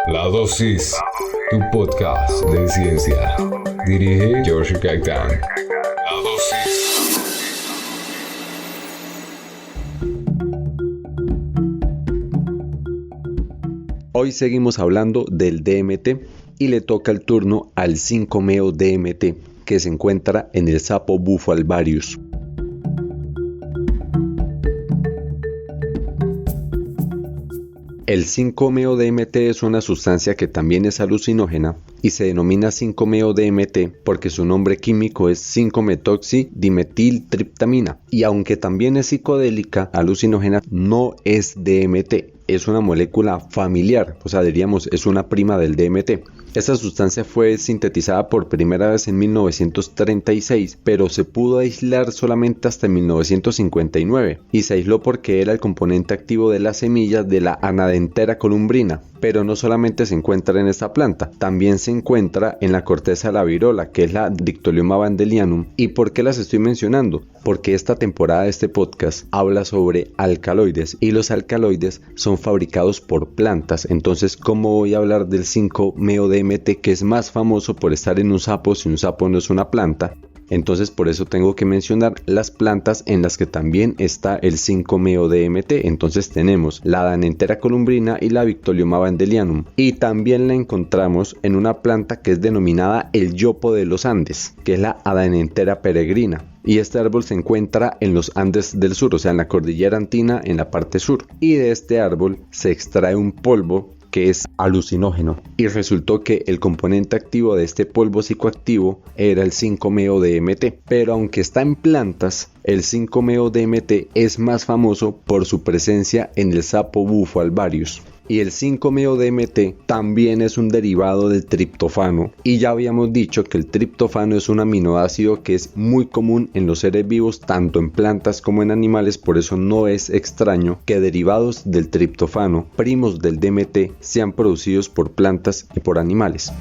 La Dosis, tu podcast de ciencia. Dirige George Gaitán. La Dosis. Hoy seguimos hablando del DMT y le toca el turno al 5-meo-DMT, que se encuentra en el sapo bufo alvarius. El 5-meo-DMT es una sustancia que también es alucinógena y se denomina 5-meo-DMT porque su nombre químico es 5-metoxidimetiltriptamina, y aunque también es psicodélica, alucinógena, no es DMT. Es una molécula familiar, o sea, diríamos, es una prima del DMT. Esta sustancia fue sintetizada por primera vez en 1936, pero se pudo aislar solamente hasta 1959, y se aisló porque era el componente activo de las semillas de la Anadenthera columbrina. Pero no solamente se encuentra en esta planta, también se encuentra en la corteza de la virola, que es la Dictyostoma vandelianum. ¿Y por qué las estoy mencionando? Porque esta temporada de este podcast habla sobre alcaloides, y los alcaloides son fabricados por plantas. Entonces, ¿cómo voy a hablar del 5-meo-DMT, que es más famoso por estar en un sapo, si un sapo no es una planta? Entonces por eso tengo que mencionar las plantas en las que también está el 5-meo-DMT. Entonces tenemos la Anadenthera columbrina y la Dictyostoma vandelianum, y también la encontramos en una planta que es denominada el yopo de los Andes, que es la Anadenthera peregrina. Y este árbol se encuentra en los Andes del sur, o sea, en la cordillera andina, en la parte sur. Y de este árbol se extrae un polvo que es alucinógeno, y resultó que el componente activo de este polvo psicoactivo era el 5-meo-DMT. Pero aunque está en plantas, el 5-meo-DMT es más famoso por su presencia en el sapo bufo alvarius. Y el 5-meo-DMT también es un derivado del triptófano, y ya habíamos dicho que el triptófano es un aminoácido que es muy común en los seres vivos, tanto en plantas como en animales. Por eso no es extraño que derivados del triptófano, primos del DMT, sean producidos por plantas y por animales.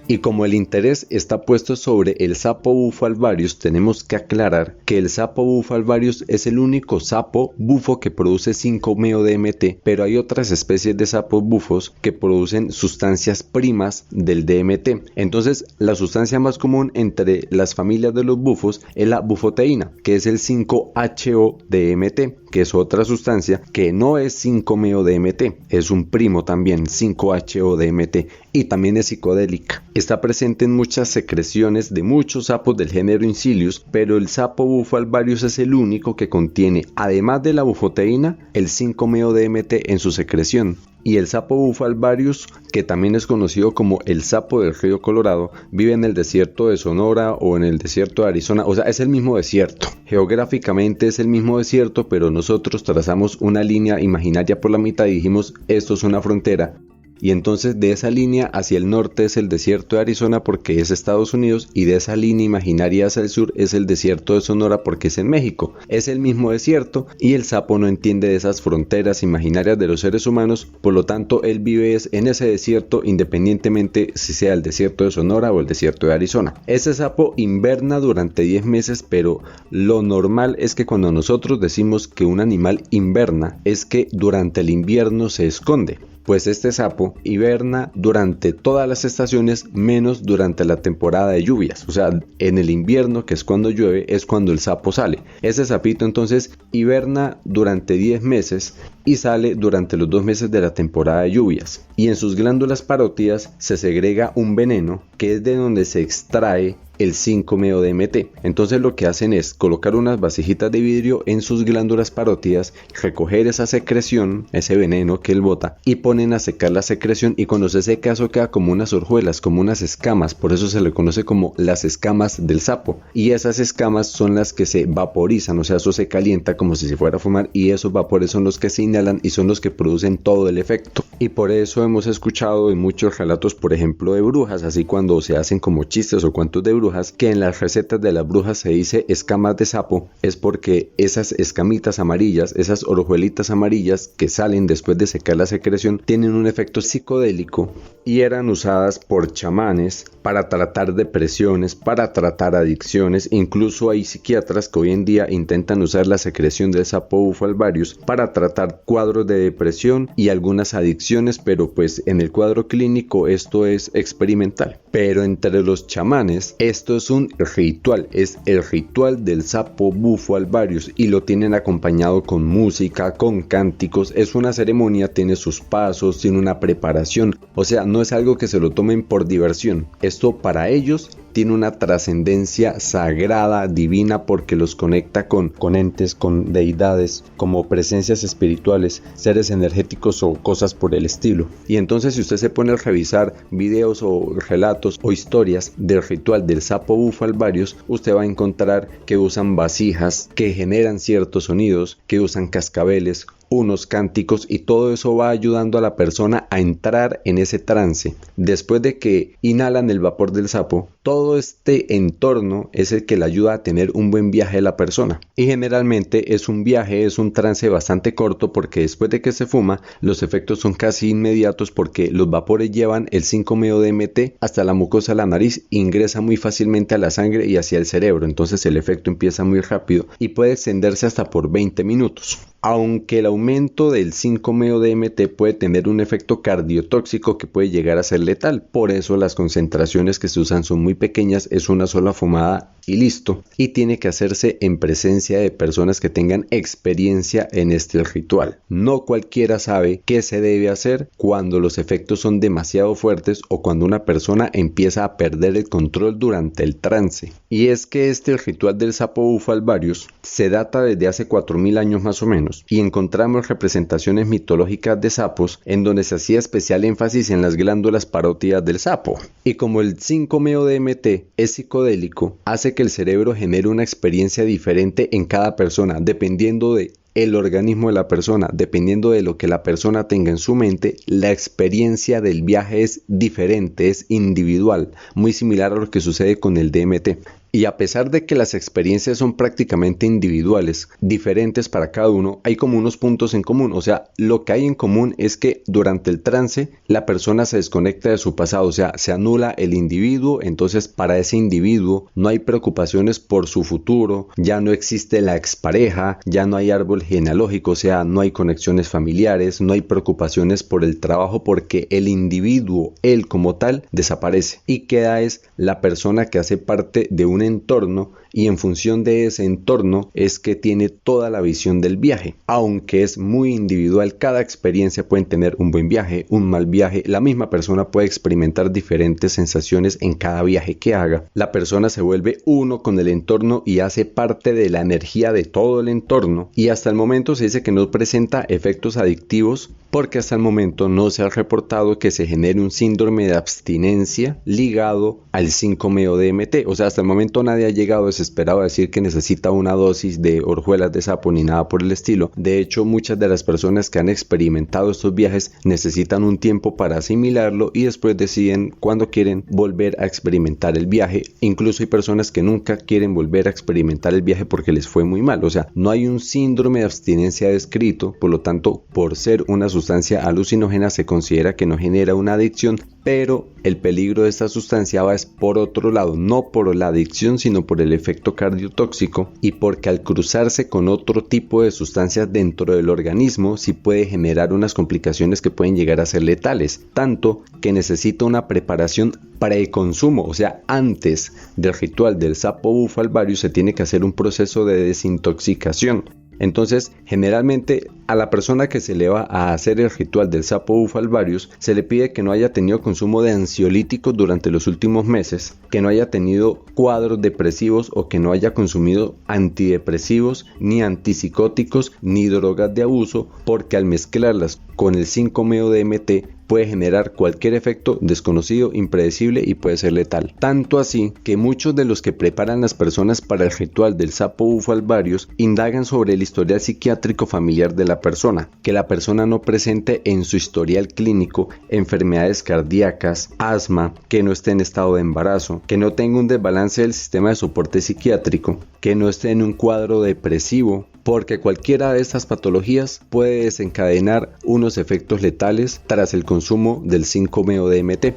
Y como el interés está puesto sobre el sapo bufo alvarius, tenemos que aclarar que el sapo bufo alvarius es el único sapo bufo que produce 5-meo-DMT, pero hay otras especies de sapos bufos que producen sustancias primas del DMT. Entonces, la sustancia más común entre las familias de los bufos es la bufoteína, que es el 5-HO-DMT, que es otra sustancia que no es 5-meo-DMT, es un primo también, 5-HO-DMT, y también es psicodélica. Está presente en muchas secreciones de muchos sapos del género Incilius, pero el sapo bufo alvarius es el único que contiene, además de la bufoteína, el 5-meo-DMT en su secreción. Y el sapo bufo alvarius, que también es conocido como el sapo del río Colorado, vive en el desierto de Sonora o en el desierto de Arizona. O sea, es el mismo desierto. Geográficamente es el mismo desierto, pero nosotros trazamos una línea imaginaria por la mitad y dijimos, esto es una frontera. Y entonces de esa línea hacia el norte es el desierto de Arizona porque es Estados Unidos, y de esa línea imaginaria hacia el sur es el desierto de Sonora porque es en México. Es el mismo desierto, y el sapo no entiende de esas fronteras imaginarias de los seres humanos, por lo tanto él vive en ese desierto independientemente si sea el desierto de Sonora o el desierto de Arizona. Ese sapo inverna durante 10 meses, pero lo normal es que cuando nosotros decimos que un animal inverna es que durante el invierno se esconde. Pues este sapo hiberna durante todas las estaciones menos durante la temporada de lluvias. O sea, en el invierno, que es cuando llueve, es cuando el sapo sale. Ese sapito entonces hiberna durante 10 meses y sale durante los 2 meses de la temporada de lluvias. Y en sus glándulas parótidas se segrega un veneno que es de donde se extrae el 5-meo-DMT. Entonces lo que hacen es colocar unas vasijitas de vidrio en sus glándulas parótidas, recoger esa secreción, ese veneno que él bota, y ponen a secar la secreción, y cuando se seca eso queda como unas hojuelas, como unas escamas. Por eso se le conoce como las escamas del sapo, y esas escamas son las que se vaporizan, o sea, eso se calienta como si se fuera a fumar, y esos vapores son los que se inhalan y son los que producen todo el efecto. Y por eso hemos escuchado en muchos relatos, por ejemplo, de brujas, así cuando se hacen como chistes o cuentos de brujas, que en las recetas de las brujas se dice escamas de sapo, es porque esas escamitas amarillas, esas hojuelitas amarillas que salen después de secar la secreción, tienen un efecto psicodélico y eran usadas por chamanes para tratar depresiones, para tratar adicciones. Incluso hay psiquiatras que hoy en día intentan usar la secreción del sapo bufo alvarius para tratar cuadros de depresión y algunas adicciones, pero pues en el cuadro clínico esto es experimental. Pero entre los chamanes esto es un ritual, es el ritual del sapo bufo alvarius y lo tienen acompañado con música, con cánticos. Es una ceremonia, tiene sus pasos, tiene una preparación, o sea, no es algo que se lo tomen por diversión. Esto para ellos tiene una trascendencia sagrada, divina, porque los conecta con entes, con deidades, como presencias espirituales, seres energéticos o cosas por el estilo. Y entonces si usted se pone a revisar videos o relatos o historias del ritual del sapo bufo alvarius, usted va a encontrar que usan vasijas que generan ciertos sonidos, que usan cascabeles, unos cánticos, y todo eso va ayudando a la persona a entrar en ese trance. Después de que inhalan el vapor del sapo, todo este entorno es el que le ayuda a tener un buen viaje de la persona. Y generalmente es un viaje, es un trance bastante corto, porque después de que se fuma, los efectos son casi inmediatos, porque los vapores llevan el 5-MeO-DMT hasta la mucosa de la nariz, ingresa muy fácilmente a la sangre y hacia el cerebro. Entonces el efecto empieza muy rápido y puede extenderse hasta por 20 minutos. Aunque el aumento del 5-MeO-DMT puede tener un efecto cardiotóxico que puede llegar a ser letal, por eso las concentraciones que se usan son muy pequeñas, es una sola fumada y listo, y tiene que hacerse en presencia de personas que tengan experiencia en este ritual. No cualquiera sabe qué se debe hacer cuando los efectos son demasiado fuertes o cuando una persona empieza a perder el control durante el trance. Y es que este ritual del sapo bufo alvarius se data desde hace 4000 años más o menos, y encontramos representaciones mitológicas de sapos en donde se hacía especial énfasis en las glándulas parótidas del sapo. Y como el 5-MeO-DMT es psicodélico, hace que el cerebro genere una experiencia diferente en cada persona, dependiendo de el organismo de la persona, dependiendo de lo que la persona tenga en su mente. La experiencia del viaje es diferente, es individual, muy similar a lo que sucede con el DMT. Y a pesar de que las experiencias son prácticamente individuales, diferentes para cada uno, hay como unos puntos en común. O sea, lo que hay en común es que durante el trance la persona se desconecta de su pasado, o sea, se anula el individuo. Entonces para ese individuo no hay preocupaciones por su futuro, ya no existe la expareja, ya no hay árbol genealógico, o sea, no hay conexiones familiares, no hay preocupaciones por el trabajo, porque el individuo, él como tal, desaparece y queda es la persona que hace parte de un entorno, y en función de ese entorno es que tiene toda la visión del viaje. Aunque es muy individual, cada experiencia puede tener un buen viaje, un mal viaje. La misma persona puede experimentar diferentes sensaciones en cada viaje que haga. La persona se vuelve uno con el entorno y hace parte de la energía de todo el entorno, y hasta el momento se dice que no presenta efectos adictivos, porque hasta el momento no se ha reportado que se genere un síndrome de abstinencia ligado al 5-MeO-DMT. O sea, hasta el momento nadie ha llegado desesperado a decir que necesita una dosis de hojuelas de sapo ni nada por el estilo. De hecho, muchas de las personas que han experimentado estos viajes necesitan un tiempo para asimilarlo y después deciden cuándo quieren volver a experimentar el viaje. Incluso hay personas que nunca quieren volver a experimentar el viaje porque les fue muy mal. O sea, no hay un síndrome de abstinencia descrito, por lo tanto, por ser una sustancia alucinógena se considera que no genera una adicción, pero el peligro de esta sustancia va es por otro lado, no por la adicción, sino por el efecto cardiotóxico, y porque al cruzarse con otro tipo de sustancias dentro del organismo sí puede generar unas complicaciones que pueden llegar a ser letales, tanto que necesita una preparación preconsumo. O sea, antes del ritual del sapo bufo alvarius se tiene que hacer un proceso de desintoxicación. Entonces, generalmente a la persona que se le va a hacer el ritual del sapo bufo alvarius se le pide que no haya tenido consumo de ansiolíticos durante los últimos meses, que no haya tenido cuadros depresivos o que no haya consumido antidepresivos, ni antipsicóticos, ni drogas de abuso, porque al mezclarlas con el 5-MeO-DMT puede generar cualquier efecto desconocido, impredecible y puede ser letal. Tanto así que muchos de los que preparan las personas para el ritual del sapo bufo alvarius indagan sobre el historial psiquiátrico familiar de la persona, que la persona no presente en su historial clínico enfermedades cardíacas, asma, que no esté en estado de embarazo, que no tenga un desbalance del sistema de soporte psiquiátrico, que no esté en un cuadro depresivo, porque cualquiera de estas patologías puede desencadenar unos efectos letales tras el consumo del 5-MeO-DMT.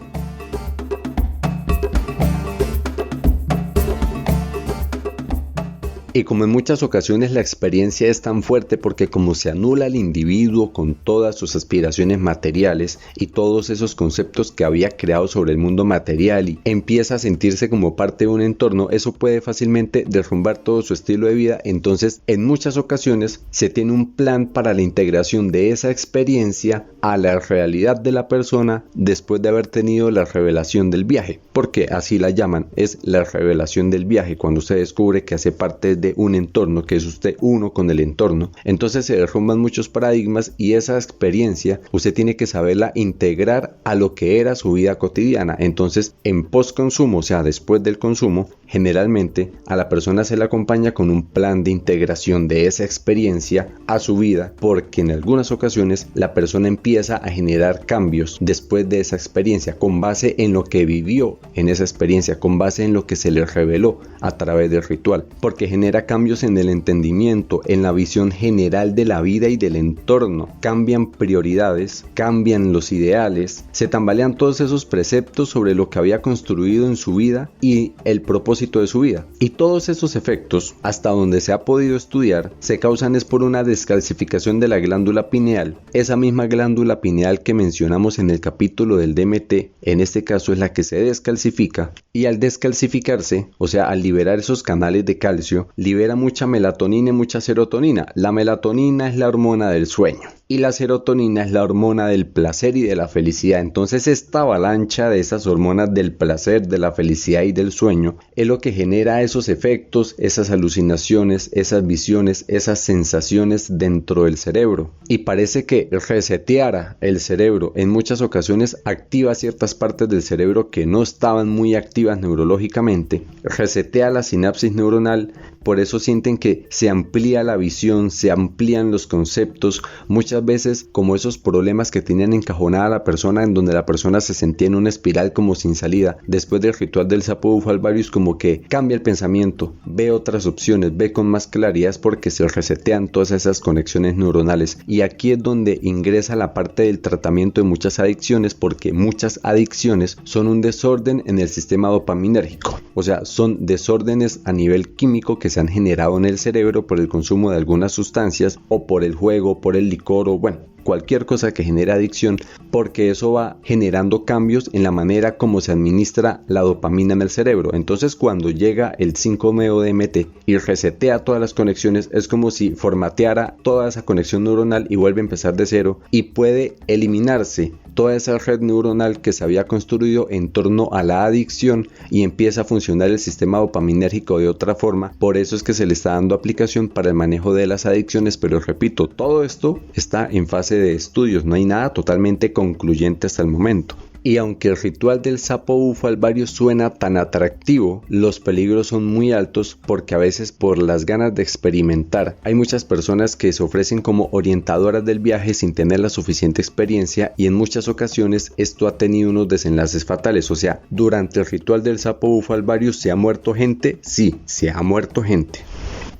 Y como en muchas ocasiones la experiencia es tan fuerte porque como se anula al individuo con todas sus aspiraciones materiales y todos esos conceptos que había creado sobre el mundo material y empieza a sentirse como parte de un entorno, eso puede fácilmente derrumbar todo su estilo de vida. Entonces en muchas ocasiones se tiene un plan para la integración de esa experiencia a la realidad de la persona después de haber tenido la revelación del viaje, porque así la llaman, es la revelación del viaje, cuando usted descubre que hace parte de un entorno, que es usted uno con el entorno. Entonces se derrumban muchos paradigmas y esa experiencia usted tiene que saberla integrar a lo que era su vida cotidiana. Entonces en post-consumo, o sea después del consumo, generalmente a la persona se le acompaña con un plan de integración de esa experiencia a su vida, porque en algunas ocasiones la persona empieza a generar cambios después de esa experiencia con base en lo que vivió en esa experiencia, con base en lo que se le reveló a través del ritual, porque genera cambios en el entendimiento, en la visión general de la vida y del entorno. Cambian prioridades, cambian los ideales, se tambalean todos esos preceptos sobre lo que había construido en su vida y el propósito de su vida. Y todos esos efectos, hasta donde se ha podido estudiar, se causan es por una descalcificación de la glándula pineal. Esa misma glándula pineal que mencionamos en el capítulo del DMT, en este caso es la que se descalcifica, y al descalcificarse, o sea al liberar esos canales de calcio, libera mucha melatonina y mucha serotonina. La melatonina es la hormona del sueño y la serotonina es la hormona del placer y de la felicidad. Entonces esta avalancha de esas hormonas del placer, de la felicidad y del sueño es lo que genera esos efectos, esas alucinaciones, esas visiones, esas sensaciones dentro del cerebro. Y parece que reseteara el cerebro en muchas ocasiones activa ciertas partes del cerebro que no estaban muy activas neurológicamente, resetea la sinapsis neuronal. Por eso sienten que se amplía la visión, se amplían los conceptos. Muchas veces como esos problemas que tenían encajonada a la persona, en donde la persona se sentía en una espiral como sin salida, después del ritual del sapo bufo alvarius como que cambia el pensamiento, ve otras opciones, ve con más claridad, porque se resetean todas esas conexiones neuronales. Y aquí es donde ingresa la parte del tratamiento de muchas adicciones, porque muchas adicciones son un desorden en el sistema dopaminérgico, o sea, son desórdenes a nivel químico que se han generado en el cerebro por el consumo de algunas sustancias o por el juego, por el licor o bueno, cualquier cosa que genere adicción, porque eso va generando cambios en la manera como se administra la dopamina en el cerebro. Entonces cuando llega el 5-MeO-DMT y resetea todas las conexiones, es como si formateara toda esa conexión neuronal y vuelve a empezar de cero, y puede eliminarse toda esa red neuronal que se había construido en torno a la adicción y empieza a funcionar el sistema dopaminérgico de otra forma. Por eso es que se le está dando aplicación para el manejo de las adicciones, pero repito, todo esto está en fase de estudios, no hay nada totalmente concluyente hasta el momento. Y aunque el ritual del sapo bufo alvarius suena tan atractivo, los peligros son muy altos, porque a veces por las ganas de experimentar hay muchas personas que se ofrecen como orientadoras del viaje sin tener la suficiente experiencia, y en muchas ocasiones esto ha tenido unos desenlaces fatales. O sea, durante el ritual del sapo bufo alvarius ¿se ha muerto gente? Sí, se ha muerto gente.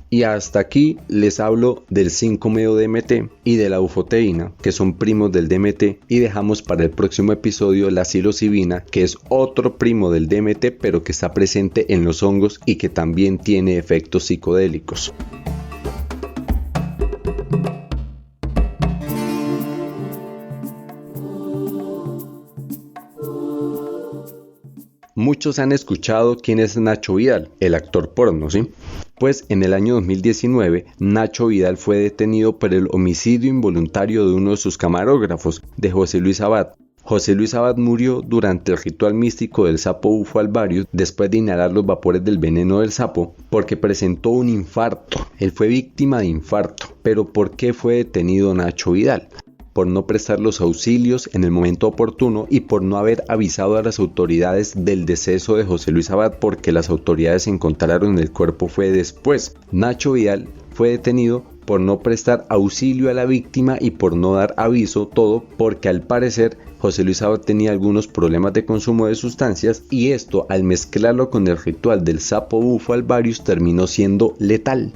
Y hasta aquí les hablo del 5-MeO-DMT y de la bufoteína, que son primos del DMT, y dejamos para el próximo episodio la psilocibina, que es otro primo del DMT pero que está presente en los hongos y que también tiene efectos psicodélicos. Muchos han escuchado quién es Nacho Vidal, el actor porno, ¿sí? Pues en el año 2019, Nacho Vidal fue detenido por el homicidio involuntario de uno de sus camarógrafos, de José Luis Abad. José Luis Abad murió durante el ritual místico del sapo bufo alvarius después de inhalar los vapores del veneno del sapo, porque presentó un infarto. Él fue víctima de infarto. Pero ¿por qué fue detenido Nacho Vidal? Por no prestar los auxilios en el momento oportuno y por no haber avisado a las autoridades del deceso de José Luis Abad, porque las autoridades encontraron el cuerpo fue después. Nacho Vidal fue detenido por no prestar auxilio a la víctima y por no dar aviso, todo porque al parecer José Luis Abad tenía algunos problemas de consumo de sustancias, y esto al mezclarlo con el ritual del sapo bufo alvarius terminó siendo letal.